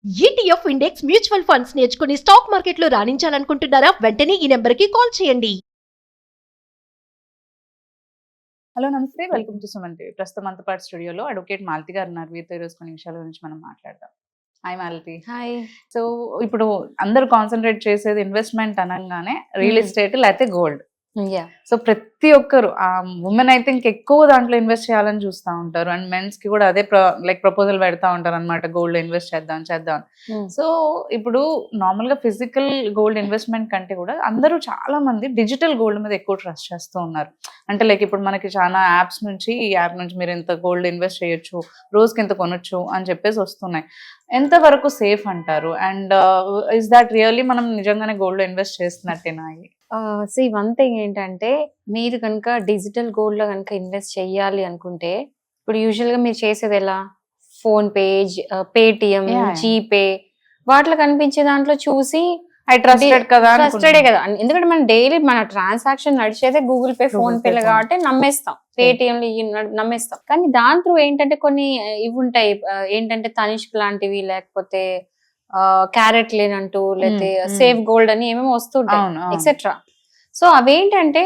ETF index mutual funds నేర్చుకుని stock మార్కెట్లో రాణించాలనుకుంటున్నారా? వెంటనే ఈ నెంబర్కి కాల్ చేయండి. హలో నమస్తే, వెల్కమ్ టు సుమన్ టీవీ. ప్రస్తుతం మనతో పాటు స్టూడియోలో అడ్వకేట్ మాలతి గారు ఉన్నారు. వీరితో ఈరోజు కొన్ని విషయాల గురించి మనం మాట్లాడదాం. హాయ్ మాలతి. హాయ్. సో ఇప్పుడు అందరూ కాన్సన్ట్రేట్ చేసేది ఇన్వెస్ట్మెంట్ అనగానే రియల్ ఎస్టేట్ లేకపోతే గోల్డ్. యా సో ప్రతి ఒక్కరు ఉమెన్ అయితే ఇంకెక్కువ దాంట్లో ఇన్వెస్ట్ చేయాలని చూస్తూ ఉంటారు, అండ్ మెన్స్ కి కూడా అదే ప్రపోజల్ పెడతా ఉంటారు అనమాట, గోల్డ్ ఇన్వెస్ట్ చేద్దాం. సో ఇప్పుడు నార్మల్ గా ఫిజికల్ గోల్డ్ ఇన్వెస్ట్మెంట్ కంటే కూడా అందరూ చాలా మంది డిజిటల్ గోల్డ్ మీద ఎక్కువ ట్రస్ట్ చేస్తూ ఉన్నారు. అంటే లైక్ ఇప్పుడు మనకి చాలా యాప్స్ నుంచి, ఈ యాప్ నుంచి మీరు ఇంత గోల్డ్ ఇన్వెస్ట్ చేయొచ్చు, రోజుకి ఇంత కొనొచ్చు అని చెప్పేసి వస్తున్నాయి. ఎంతవరకు సేఫ్ అంటారు? అండ్ ఇస్ దాట్ రియల్లీ మనం నిజంగానే గోల్డ్ లో ఇన్వెస్ట్ చేస్తున్నట్టేనా? సి వన్ థింగ్ ఏంటంటే, మీరు కనుక డిజిటల్ గోల్డ్ లో కనుక ఇన్వెస్ట్ చెయ్యాలి అనుకుంటే, ఇప్పుడు యూజువల్ గా మీరు చేసేది ఎలా? ఫోన్ పే, పేటిఎం, జీపే, వాటిలో కనిపించే దాంట్లో చూసి ట్రస్టెడే కదా. ఎందుకంటే మనం డైలీ మన ట్రాన్సాక్షన్ నడిచేదే గూగుల్ పే, ఫోన్ పే కాబట్టి నమ్మేస్తాం, పేటిఎం నమ్మేస్తాం. కానీ దాని త్రూ ఏంటంటే కొన్ని ఇవి ఉంటాయి, ఏంటంటే తనిష్క్ లాంటివి, లేకపోతే క్యారెట్ లేన్ అంటూ, లేకపోతే సేఫ్ గోల్డ్ అని ఏమేమో వస్తుంటాయి ఎక్సెట్రా. సో అవేంటంటే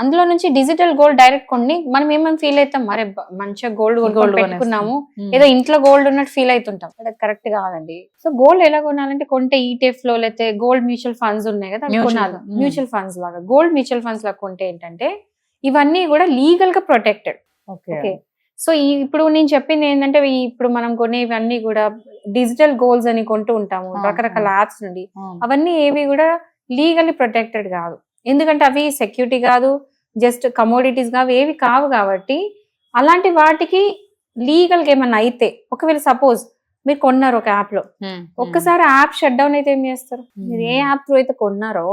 అందులో నుంచి డిజిటల్ గోల్డ్ డైరెక్ట్ కొన్ని మనం ఏమేమి ఫీల్ అవుతాం, మరే మంచిగా గోల్డ్ పెట్టుకున్నాము, ఏదో ఇంట్లో గోల్డ్ ఉన్నట్టు ఫీల్ అవుతుంటాం. అది కరెక్ట్ కాదండి. సో గోల్డ్ ఎలా కొనాలంటే, కొంటే ఈటీఎఫ్ లో లేకపోతే గోల్డ్ మ్యూచువల్ ఫండ్స్ ఉన్నాయి కదా, కొనాలి. మ్యూచువల్ ఫండ్స్ లాగా గోల్డ్ మ్యూచువల్ ఫండ్స్ లాగా కొంటే ఏంటంటే ఇవన్నీ కూడా లీగల్ గా ప్రొటెక్టెడ్. ఓకే. సో ఇప్పుడు నేను చెప్పింది ఏంటంటే, ఇప్పుడు మనం కొనేవన్నీ కూడా డిజిటల్ గోల్డ్స్ అని కొంటూ ఉంటాము రకరకాల యాప్స్ నుండి. అవన్నీ ఏవి కూడా లీగల్లీ ప్రొటెక్టెడ్ కాదు, ఎందుకంటే అవి సెక్యూరిటీ కాదు, జస్ట్ కమోడిటీస్ కావు, ఏవి కావు. కాబట్టి అలాంటి వాటికి లీగల్ గా ఏమన్నా అయితే, ఒకవేళ సపోజ్ మీరు కొన్నారు ఒక యాప్ లో, ఒక్కసారి యాప్ షట్ డౌన్ అయితే ఏం చేస్తారు? మీరు ఏ యాప్ త్రూ అయితే కొన్నారో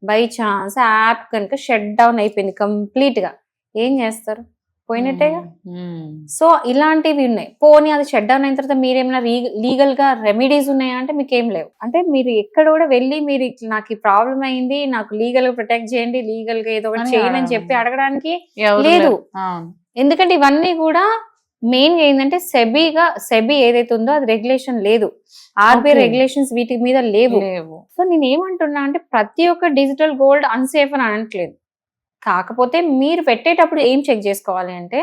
బై ఛాన్స్ ఆ యాప్ కనుక షట్ డౌన్ అయిపోయింది కంప్లీట్ గా, ఏం చేస్తారు? పోయినట్టేగా. సో ఇలాంటివి ఉన్నాయి. పోనీ అది షట్ డౌన్ అయిన తర్వాత మీరేమైనా లీగల్ గా రెమెడీస్ ఉన్నాయా అంటే మీకు ఏం లేవు. అంటే మీరు ఎక్కడ కూడా వెళ్ళి మీరు నాకు ఈ ప్రాబ్లం అయింది, నాకు లీగల్ గా ప్రొటెక్ట్ చేయండి, లీగల్ గా ఏదో ఒకటి చేయండి అని చెప్పి అడగడానికి లేదు. ఎందుకంటే ఇవన్నీ కూడా మెయిన్ గా ఏంటంటే సెబీ ఏదైతే ఉందో అది రెగ్యులేషన్ లేదు, ఆర్బీఐ రెగ్యులేషన్స్ వీటి మీద లేవు. సో నేను ఏమంటున్నా అంటే, ప్రతి ఒక్క డిజిటల్ గోల్డ్ అన్సేఫ్ అని అనట్లేదు. కాకపోతే మీరు పెట్టేటప్పుడు ఏం చెక్ చేసుకోవాలి అంటే,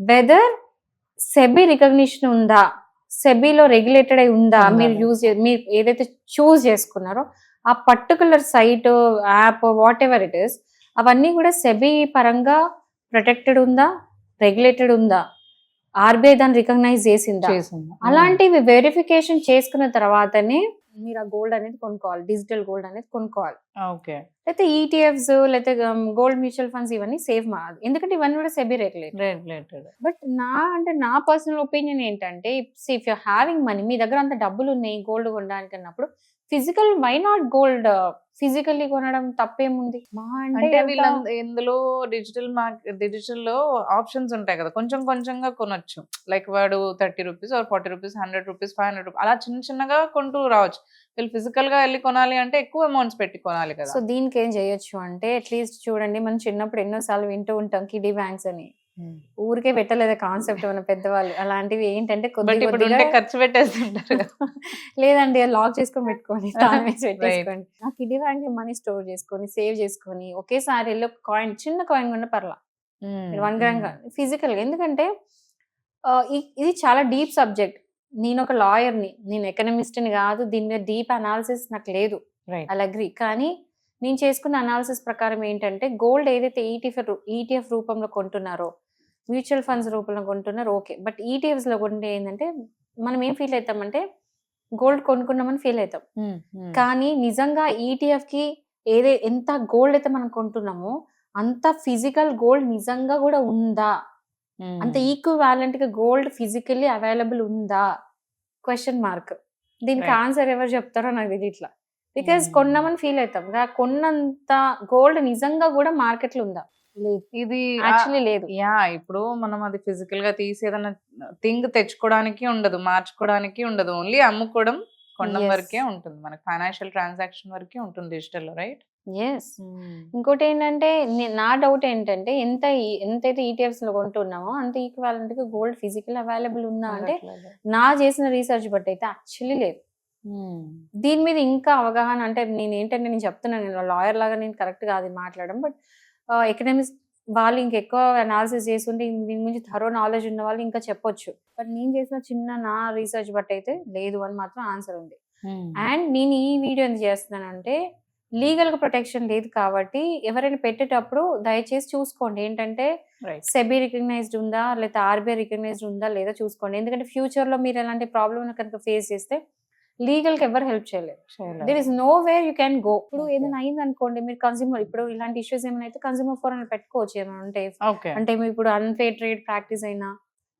వెదర్ సెబీ రికగ్నిషన్ ఉందా, సెబీలో రెగ్యులేటెడ్ అయి ఉందా, మీరు ఏదైతే చూస్ చేసుకున్నారో ఆ particular site, app, whatever it is, అవన్నీ కూడా సెబీ పరంగా ప్రొటెక్టెడ్ ఉందా, రెగ్యులేటెడ్ ఉందా, ఆర్బీఐ దాన్ని రికగ్నైజ్ చేసిందా, అలాంటివి వెరిఫికేషన్ చేసుకున్న తర్వాతనే మీరు ఆ గోల్డ్ అనేది కొనుక్కోవాలి, డిజిటల్ గోల్డ్ అనేది కొనుక్కోవాలి. లేకపోతే ఈటీఎఫ్స్, లేకపోతే గోల్డ్ మ్యూచువల్ ఫండ్స్ ఇవన్నీ సేఫ్ మాది, ఎందుకంటే ఇవన్నీ కూడా సెబీ రెగ్యులేటెడ్. బట్ నా పర్సనల్ ఒపీనియన్ ఏంటంటే, ఇఫ్ యూ హ్యావింగ్ మనీ, మీ దగ్గర అంత డబ్బులు ఉన్నాయి గోల్డ్ కొనడానికి అన్నప్పుడు, physical why not gold physically కొనడం తప్పేముంది? అంటే ఇందులో డిజిటల్ లో ఆప్షన్స్ ఉంటాయి కదా, కొంచెం కొంచెంగా కొనొచ్చు. లైక్ వాడు 30 రూపీస్, 40 రూపీస్, 100 రూపీస్, 500 రూపీస్ అలా చిన్న చిన్నగా కొంటూ రావచ్చు. వీళ్ళు ఫిజికల్ గా వెళ్ళి కొనాలి అంటే ఎక్కువ అమౌంట్స్ పెట్టి కొనాలి కదా. సో దీనికి ఏం చేయొచ్చు అంటే, అట్లీస్ట్ చూడండి, మనం చిన్నప్పుడు ఎన్నోసార్లు వింటూ ఉంటాం కిడీ బ్యాంక్స్ అని. ఊరికే పెట్టలేదు కాన్సెప్ట్ మన పెద్దవాళ్ళు. అలాంటివి ఏంటంటే ఖర్చు పెట్టేస్తుంటారు. లేదండి, లాక్ చేసుకొని పెట్టుకోండి, పెట్టేసుకోండి. ఆ కిడ్నీ బ్యాంక్ లో మనీ స్టోర్ చేసుకొని, సేవ్ చేసుకొని, ఒకేసారి వెళ్ళి ఒక కాయిన్, చిన్న కాయిన్ కొన్న పర్లా, 1 గ్రామ్ ఫిజికల్ గా. ఎందుకంటే ఇది చాలా డీప్ సబ్జెక్ట్. నేను ఒక లాయర్ని, నేను ఎకనమిస్ట్ని కాదు, దీని మీద డీప్ అనాలిసిస్ నాకు లేదు, ఐ అగ్రీ. కానీ నేను చేసుకున్న అనాలిసిస్ ప్రకారం ఏంటంటే, గోల్డ్ ఏదైతే ఈటీఎఫ్ రూపంలో కొంటున్నారో, మ్యూచువల్ ఫండ్స్ రూపంలో కొంటున్నారో ఓకే, బట్ ఈటీఎఫ్స్ లో కొంటే ఏంటంటే మనం ఏం ఫీల్ అవుతామంటే, గోల్డ్ కొనుక్కున్నామని ఫీల్ అవుతాం. కానీ నిజంగా ఈటీఎఫ్ కి ఎంత గోల్డ్ అయితే మనం కొంటున్నామో అంత ఫిజికల్ గోల్డ్ నిజంగా కూడా ఉందా, అంత ఈక్వివాలెంట్ గా గోల్డ్ ఫిజికల్లీ అవైలబుల్ ఉందా, క్వశ్చన్ మార్క్. దీనికి ఆన్సర్ ఎవరు చెప్తారో నాకు తెలియదు. ఇట్లా బికాస్ కొన్నామని ఫీల్ అవుతాం, కొన్నంత గోల్డ్ నిజంగా కూడా మార్కెట్ లో ఉందా? ఇది యాక్చువల్లీ లేదు. ఇప్పుడు మనం అది ఫిజికల్ గా తీసి ఏదైనా థింగ్ తెచ్చుకోవడానికి ఉండదు, మార్చుకోవడానికి ఉండదు, ఓన్లీ అమ్ముకోవడం, కొనడం వరకే ఉంటుంది. మనకి ఫైనాన్షియల్ ట్రాన్సాక్షన్ వరకే ఉంటుంది డిజిటల్ లో, రైట్? ఎస్. ఇంకోటి ఏంటంటే, నా డౌట్ ఏంటంటే, ఎంతైతే ఈటీఎఫ్స్ లో కొంటున్నామో అంత ఈక్వాలెంట్ గా గోల్డ్ ఫిజికల్ అవైలబుల్ ఉందా అంటే, నా చేసిన రీసెర్చ్ బట్టి అయితే యాక్చువల్లీ లేదు. దీని మీద ఇంకా అవగాహన అంటే నేను చెప్తున్నాను, నేను లాయర్ లాగా నేను కరెక్ట్ గా అది మాట్లాడడం, బట్ ఎకనామిక్స్ వాళ్ళు ఇంకెక్కువ అనాలిసిస్ చేస్తుంటే దీని గురించి థరో నాలెడ్జ్ ఉన్న వాళ్ళు ఇంకా చెప్పొచ్చు. బట్ నేను చేసిన చిన్న నా రీసెర్చ్ బట్టి అయితే లేదు అని మాత్రం ఆన్సర్ ఉంది. అండ్ నేను ఈ వీడియో ఎందుకు చేస్తున్నానంటే లీగల్ గా ప్రొటెక్షన్ లేదు కాబట్టి ఎవరైనా పెట్టేటప్పుడు దయచేసి చూసుకోండి, ఏంటంటే సెబీ రికగ్నైజ్డ్ ఉందా లేదా ఆర్బీఐ రికగ్నైజ్డ్ ఉందా లేదా చూసుకోండి. ఎందుకంటే ఫ్యూచర్ లో మీరు ఎలాంటి ప్రాబ్లమ్ కనుక ఫేస్ చేస్తే లీగల్ గా ఎవరు హెల్ప్ చేయలేరు. There is nowhere you can go. ఇప్పుడు ఏదైనా అయింది అనుకోండి, మీరు కన్స్యూమర్ ఇప్పుడు ఇలాంటి ఇష్యూస్ ఏమైనా అయితే కన్స్యూమర్ ఫోరం పెట్టుకోవచ్చు. ఏమైనా ఉంటే అంటే ఇప్పుడు అన్ఫేర్ ట్రేడ్ ప్రాక్టీస్ అయినా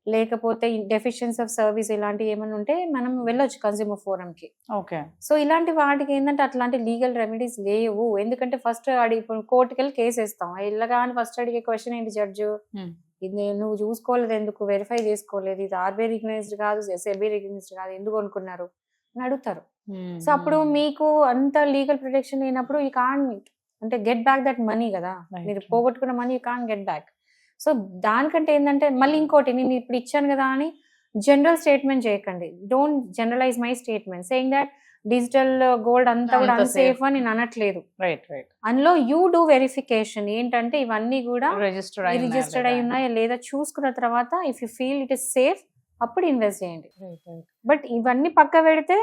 లేకపోతే డెఫిషియన్సీ ఆఫ్ సర్వీస్ ఇలాంటివి ఏమైనా ఉంటే మనం వెళ్ళొచ్చు కన్స్యూమర్ ఫోరం కి. సో ఇలాంటి వాటికి ఏంటంటే అట్లాంటి లీగల్ రెమెడీస్ లేవు. ఎందుకంటే ఫస్ట్ ఇప్పుడు కోర్టుకి వెళ్ళి కేసు వేస్తాం, వెళ్ళగానే ఫస్ట్ అడిగే క్వశ్చన్ ఏంటి జడ్జు, ఇది నువ్వు చూసుకోలేదు, ఎందుకు వెరిఫై చేసుకోలేదు, ఇది ఆర్బీఐ రికగ్నైజ్డ్ కాదు, సెబీ రికగ్నైజ్డ్ కాదు, ఎందుకు అనుకున్నారు అని అడుగుతారు. సో అప్పుడు మీకు అంత లీగల్ ప్రొటెక్షన్ లేనప్పుడు యూ కాన్ అంటే గెట్ బ్యాక్ దట్ మనీ కదా, మీరు పోగొట్టుకున్న money you can get back. So దానికంటే ఏంటంటే మళ్ళీ ఇంకోటి, నేను ఇప్పుడు ఇచ్చాను కదా అని జనరల్ స్టేట్మెంట్ చేయకండి. Don't generalise my statement saying that digital gold అంతా కూడా అన్సేఫ్ అని నేను అనట్లేదు. అందులో యూ డూ వెరిఫికేషన్, ఏంటంటే ఇవన్నీ కూడా రిజిస్టర్డ్ అయి ఉన్నాయా లేదా చూసుకున్న తర్వాత if you feel it is safe అప్పుడు ఇన్వెస్ట్ చేయండి. బట్ ఇవన్నీ పక్క పెడితే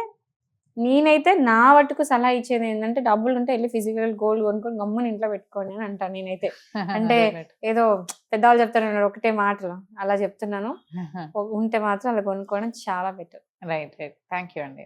నేనైతే నా వట్టుకు సలహా ఇచ్చేది ఏంటంటే డబ్బులు ఉంటే వెళ్ళి ఫిజికల్ గోల్డ్ కొనుక్కొని గమ్మున ఇంట్లో పెట్టుకోండి అని అంటాను నేనైతే. అంటే ఏదో పెద్దవాళ్ళు చెప్తారు ఒకటే మాటలు అలా చెప్తున్నాను, ఉంటే మాత్రం అలా కొనుక్కోవడం చాలా బెటర్. రైట్. థ్యాంక్ యూ అండి.